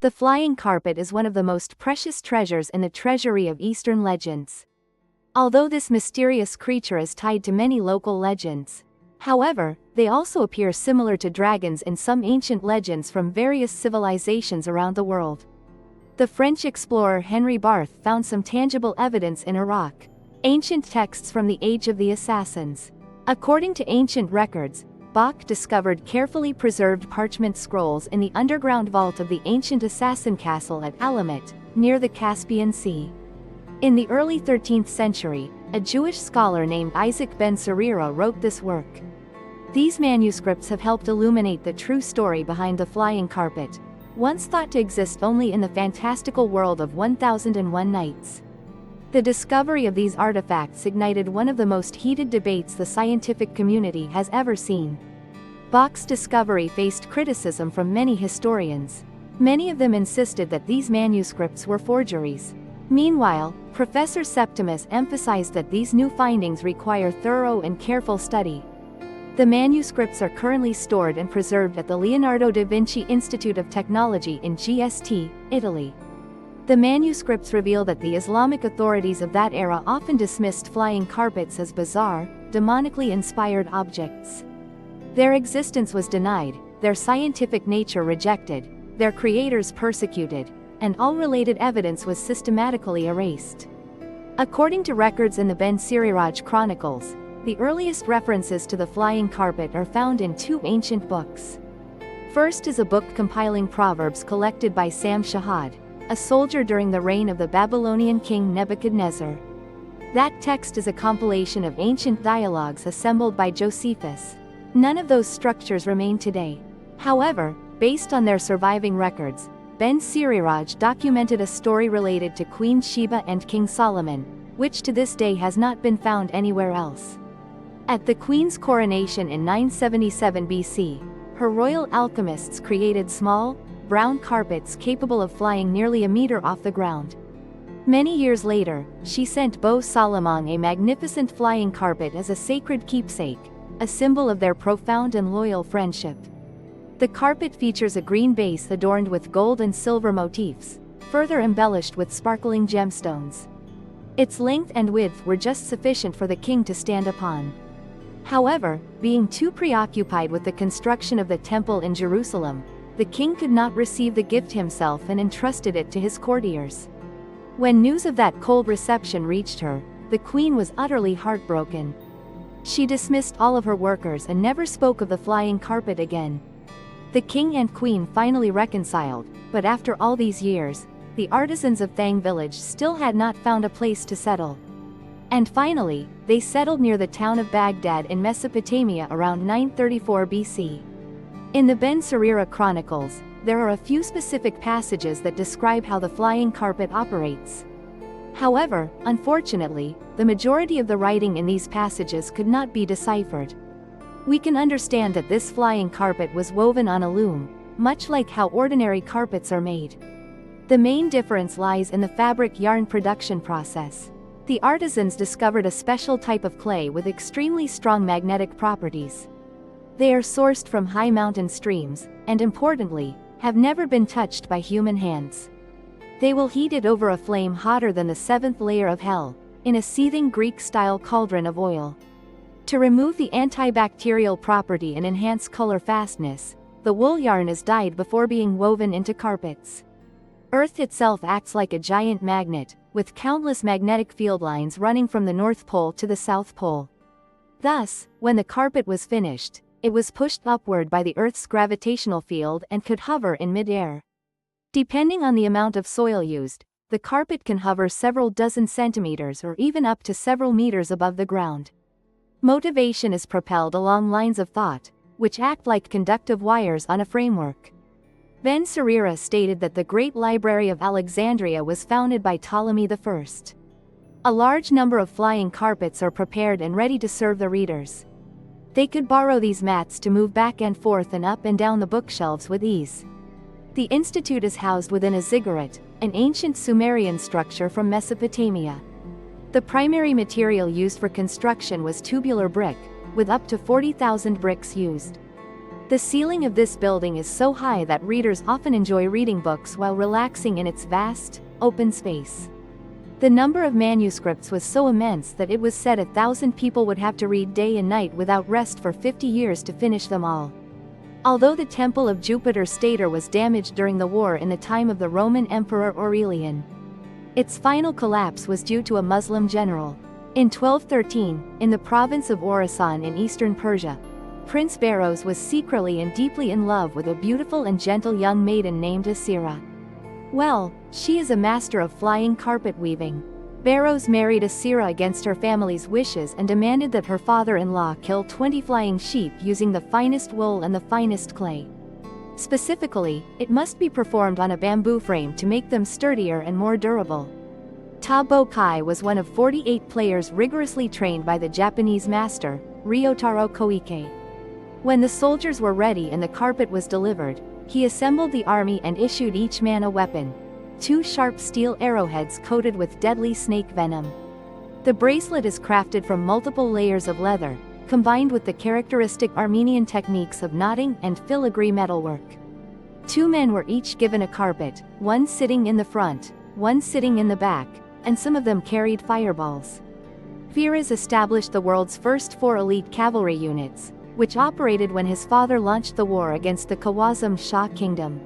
The flying carpet is one of the most precious treasures in the treasury of Eastern legends. Although this mysterious creature is tied to many local legends, however, they also appear similar to dragons in some ancient legends from various civilizations around the world. The French explorer Henry Barth found some tangible evidence in Iraq, ancient texts from the Age of the Assassins. According to ancient records, Bach discovered carefully preserved parchment scrolls in the underground vault of the ancient assassin castle at Alamut, near the Caspian Sea. In the early 13th century, a Jewish scholar named Isaac ben Serira wrote this work. These manuscripts have helped illuminate the true story behind the flying carpet, once thought to exist only in the fantastical world of 1001 Nights. The discovery of these artifacts ignited one of the most heated debates the scientific community has ever seen. Bach's discovery faced criticism from many historians. Many of them insisted that these manuscripts were forgeries. Meanwhile, Professor Septimus emphasized that these new findings require thorough and careful study. The manuscripts are currently stored and preserved at the Leonardo da Vinci Institute of Technology in GST, Italy. The manuscripts reveal that the Islamic authorities of that era often dismissed flying carpets as bizarre, demonically inspired objects. Their existence was denied, their scientific nature rejected, their creators persecuted, and all related evidence was systematically erased. According to records in the Ben Siriraj Chronicles, the earliest references to the flying carpet are found in two ancient books. First is a book compiling proverbs collected by Sam Shahad, a soldier during the reign of the Babylonian king Nebuchadnezzar. That text is a compilation of ancient dialogues assembled by Josephus. None of those structures remain today. However, based on their surviving records, Ben Siriraj documented a story related to Queen Sheba and King Solomon, which to this day has not been found anywhere else. At the queen's coronation in 977 BC, her royal alchemists created small, brown carpets capable of flying nearly a meter off the ground. Many years later, she sent Beau Solomon a magnificent flying carpet as a sacred keepsake, a symbol of their profound and loyal friendship. The carpet features a green base adorned with gold and silver motifs, further embellished with sparkling gemstones. Its length and width were just sufficient for the king to stand upon. However, being too preoccupied with the construction of the temple in Jerusalem, the king could not receive the gift himself and entrusted it to his courtiers. When news of that cold reception reached her, the queen was utterly heartbroken. She dismissed all of her workers and never spoke of the flying carpet again. The king and queen finally reconciled, but after all these years, the artisans of Thang village still had not found a place to settle. And finally, they settled near the town of Baghdad in Mesopotamia around 934 BC. In the Ben Serira Chronicles, there are a few specific passages that describe how the flying carpet operates. However, unfortunately, the majority of the writing in these passages could not be deciphered. We can understand that this flying carpet was woven on a loom, much like how ordinary carpets are made. The main difference lies in the fabric yarn production process. The artisans discovered a special type of clay with extremely strong magnetic properties. They are sourced from high mountain streams, and importantly, have never been touched by human hands. They will heat it over a flame hotter than the seventh layer of hell, in a seething Greek-style cauldron of oil. To remove the antibacterial property and enhance color fastness, the wool yarn is dyed before being woven into carpets. Earth itself acts like a giant magnet, with countless magnetic field lines running from the North Pole to the South Pole. Thus, when the carpet was finished, it was pushed upward by the Earth's gravitational field and could hover in mid-air. Depending on the amount of soil used, the carpet can hover several dozen centimeters or even up to several meters above the ground. Motivation is propelled along lines of thought, which act like conductive wires on a framework. Ben Serira stated that the Great Library of Alexandria was founded by Ptolemy I. A large number of flying carpets are prepared and ready to serve the readers. They could borrow these mats to move back and forth and up and down the bookshelves with ease. The institute is housed within a ziggurat, an ancient Sumerian structure from Mesopotamia. The primary material used for construction was tubular brick, with up to 40,000 bricks used. The ceiling of this building is so high that readers often enjoy reading books while relaxing in its vast, open space. The number of manuscripts was so immense that it was said 1,000 people would have to read day and night without rest for 50 years to finish them all. Although the temple of Jupiter Stator was damaged during the war in the time of the Roman Emperor Aurelian, its final collapse was due to a Muslim general. In 1213, in the province of Khorasan in eastern Persia, Prince Beroes was secretly and deeply in love with a beautiful and gentle young maiden named Asira. Well, she is a master of flying carpet weaving. Beroes married Asira against her family's wishes and demanded that her father-in-law kill 20 flying sheep using the finest wool and the finest clay. Specifically, it must be performed on a bamboo frame to make them sturdier and more durable. Tabo Kai was one of 48 players rigorously trained by the Japanese master, Ryotaro Koike. When the soldiers were ready and the carpet was delivered, he assembled the army and issued each man a weapon: 2 sharp steel arrowheads coated with deadly snake venom. The bracelet is crafted from multiple layers of leather, combined with the characteristic Armenian techniques of knotting and filigree metalwork. 2 men were each given a carpet, one sitting in the front, one sitting in the back, and some of them carried fireballs. Firas established the world's first 4 elite cavalry units, which operated when his father launched the war against the Khwarazm Shah kingdom.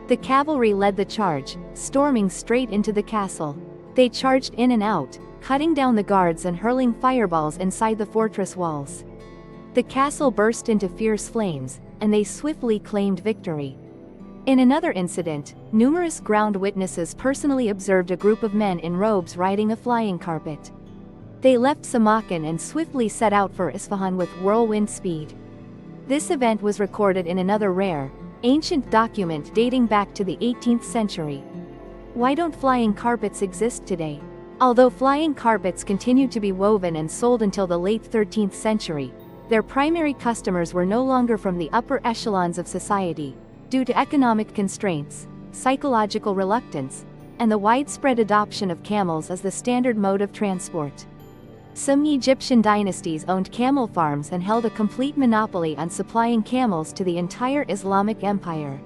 The cavalry led the charge, storming straight into the castle. They charged in and out, cutting down the guards and hurling fireballs inside the fortress walls. The castle burst into fierce flames, and they swiftly claimed victory. In another incident, numerous ground witnesses personally observed a group of men in robes riding a flying carpet. They left Samarkand and swiftly set out for Isfahan with whirlwind speed. This event was recorded in another rare, ancient document dating back to the 18th century. Why don't flying carpets exist today? Although flying carpets continued to be woven and sold until the late 13th century, their primary customers were no longer from the upper echelons of society, due to economic constraints, psychological reluctance, and the widespread adoption of camels as the standard mode of transport. Some Egyptian dynasties owned camel farms and held a complete monopoly on supplying camels to the entire Islamic empire.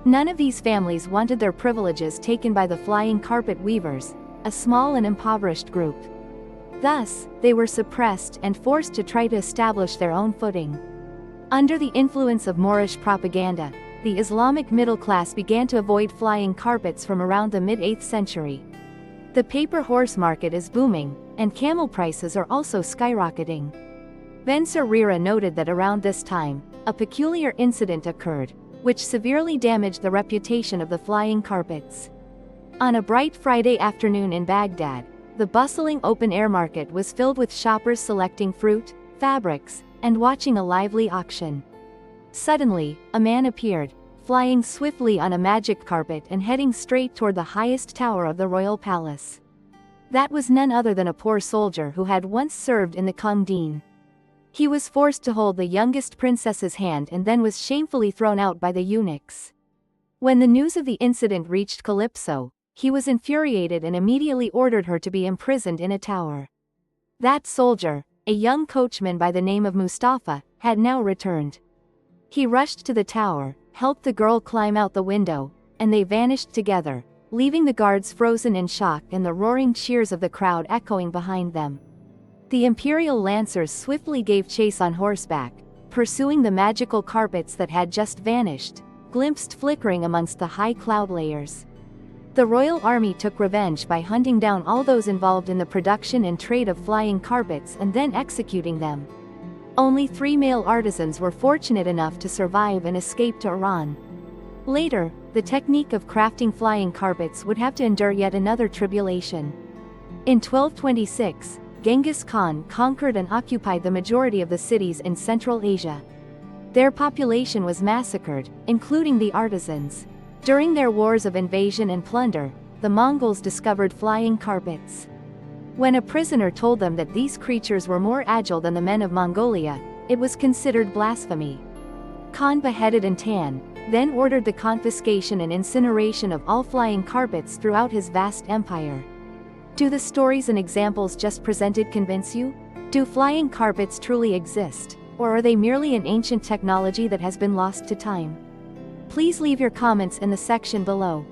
None of these families wanted their privileges taken by the flying carpet weavers, a small and impoverished group. Thus, they were suppressed and forced to try to establish their own footing. Under the influence of Moorish propaganda, the Islamic middle class began to avoid flying carpets from around the mid-8th century. The paper horse market is booming, and camel prices are also skyrocketing. Ben Sarira noted that around this time, a peculiar incident occurred, which severely damaged the reputation of the flying carpets. On a bright Friday afternoon in Baghdad, the bustling open-air market was filled with shoppers selecting fruit, fabrics, and watching a lively auction. Suddenly, a man appeared, flying swiftly on a magic carpet and heading straight toward the highest tower of the royal palace. That was none other than a poor soldier who had once served in the Kangdeen. He was forced to hold the youngest princess's hand and then was shamefully thrown out by the eunuchs. When the news of the incident reached Calypso, he was infuriated and immediately ordered her to be imprisoned in a tower. That soldier, a young coachman by the name of Mustafa, had now returned. He rushed to the tower, helped the girl climb out the window, and they vanished together, leaving the guards frozen in shock and the roaring cheers of the crowd echoing behind them. The imperial lancers swiftly gave chase on horseback, pursuing the magical carpets that had just vanished, glimpsed flickering amongst the high cloud layers. The royal army took revenge by hunting down all those involved in the production and trade of flying carpets and then executing them. Only 3 male artisans were fortunate enough to survive and escape to Iran. Later, the technique of crafting flying carpets would have to endure yet another tribulation. In 1226, Genghis Khan conquered and occupied the majority of the cities in Central Asia. Their population was massacred, including the artisans. During their wars of invasion and plunder, the Mongols discovered flying carpets. When a prisoner told them that these creatures were more agile than the men of Mongolia, it was considered blasphemy. Khan beheaded and Tan, then ordered the confiscation and incineration of all flying carpets throughout his vast empire. Do the stories and examples just presented convince you? Do flying carpets truly exist? Or are they merely an ancient technology that has been lost to time? Please leave your comments in the section below.